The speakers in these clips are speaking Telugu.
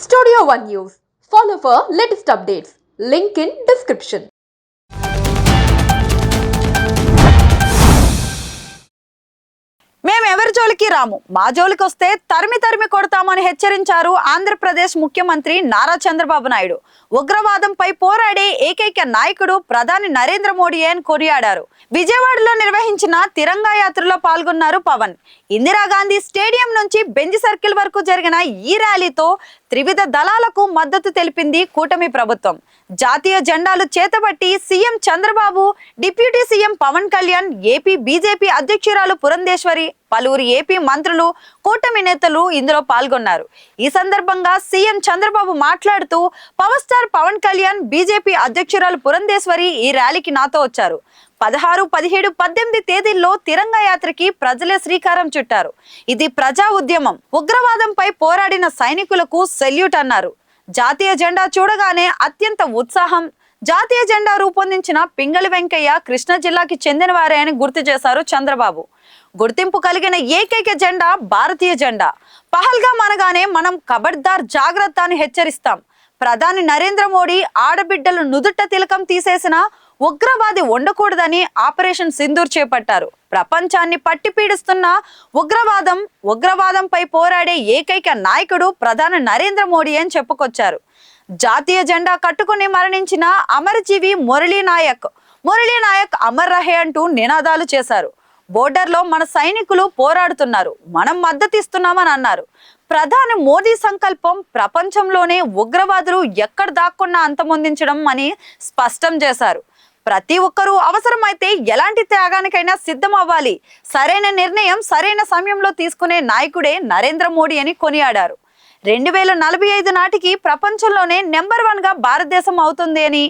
Studio One News. Follow for latest updates. Link in description. మేము ఎవరి జోలికి రాము, మా జోలికి వస్తే తరిమి కొడతామని హెచ్చరించారు ఆంధ్రప్రదేశ్ ముఖ్యమంత్రి నారా చంద్రబాబు నాయుడు. ఉగ్రవాదంపై పోరాడే ఏకైక నాయకుడు ప్రధాని నరేంద్ర మోడీ అని కొనియాడారు. విజయవాడలో నిర్వహించిన తిరంగా యాత్రలో పాల్గొన్నారు పవన్. ఇందిరాగాంధీ స్టేడియం నుంచి బెంజ్ సర్కిల్ వరకు జరిగిన ఈ ర్యాలీతో త్రివిధ దళాలకు మద్దతు తెలిపింది కూటమి ప్రభుత్వం. జాతీయ జెండాలు చేతబట్టి CM Chandrababu, deputy CM Pawan Kalyan, AP BJP అధ్యక్షురాలు పురంధేశ్వరి, పలువురు ఏపీ మంత్రులు, కూటమి నేతలు ఇందులో పాల్గొన్నారు. ఈ సందర్భంగా సీఎం చంద్రబాబు మాట్లాడుతూ, power star Pawan Kalyan, BJP అధ్యక్షురాలు పురంధేశ్వరి ఈ ర్యాలీకి నాతో వచ్చారు. 16, 17, 18 తేదీల్లో తిరంగా యాత్రకి ప్రజలే శ్రీకారం చుట్టారు. ఇది ప్రజా ఉద్యమం. ఉగ్రవాదంపై పోరాడిన సైనికులకు సెల్యూట్ అన్నారు. జాతీయ జెండా చూడగానే అత్యంత ఉత్సాహం. జాతీయ జెండా రూపొందించిన పింగళి వెంకయ్య కృష్ణా జిల్లాకి చెందినవారే అని గుర్తు చేశారు చంద్రబాబు. గుర్తింపు కలిగిన ఏకైక జెండా భారతీయ జెండా. పహల్గాం అనగానే మనం ఖబర్దార్ జాగ్రత్త అని హెచ్చరిస్తాం. ప్రధాని నరేంద్ర మోడీ ఆడబిడ్డలు నుదుట తిలకం తీసేసిన ఉగ్రవాది ఉండకూడదని ఆపరేషన్ సింధూర్ చేపట్టారు. ప్రపంచాన్ని పట్టి పీడిస్తున్న ఉగ్రవాదంపై పోరాడే ఏకైక నాయకుడు ప్రధాని నరేంద్ర మోడీ అని చెప్పుకొచ్చారు. జాతీయ జెండా కట్టుకుని మరణించిన అమరజీవి మురళీ నాయక్ అమర్ రహే అంటూ నినాదాలు చేశారు. బోర్డర్లో మన సైనికులు పోరాడుతున్నారు, మనం మద్దతిస్తున్నామని అన్నారు. ప్రధాని మోదీ సంకల్పం ప్రపంచంలోనే ఉగ్రవాదులు ఎక్కడ దాక్కున్నా అంతమొందించడం అని స్పష్టం చేశారు. ప్రతి ఒక్కరూ అవసరమైతే ఎలాంటి త్యాగానికైనా సిద్ధం అవ్వాలి. సరైన నిర్ణయం సరైన సమయంలో తీసుకునే నాయకుడే నరేంద్ర మోడీ అని కొనియాడారు. 2045 నాటికి ప్రపంచంలోనే నెంబర్ 1 గా భారతదేశం అవుతుంది అని,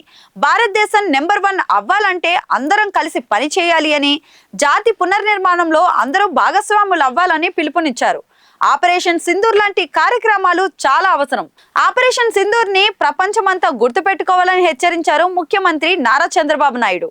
భారతదేశం నెంబర్ 1 అవ్వాలంటే అందరం కలిసి పని చేయాలి అని, జాతి పునర్నిర్మాణంలో అందరూ భాగస్వాములు అవ్వాలని పిలుపునిచ్చారు. ఆపరేషన్ సింధూర్ లాంటి కార్యక్రమాలు చాలా అవసరం. ఆపరేషన్ సింధూర్ ని ప్రపంచమంతా గుర్తుపెట్టుకోవాలని హెచ్చరించారు ముఖ్యమంత్రి నారా చంద్రబాబు నాయుడు.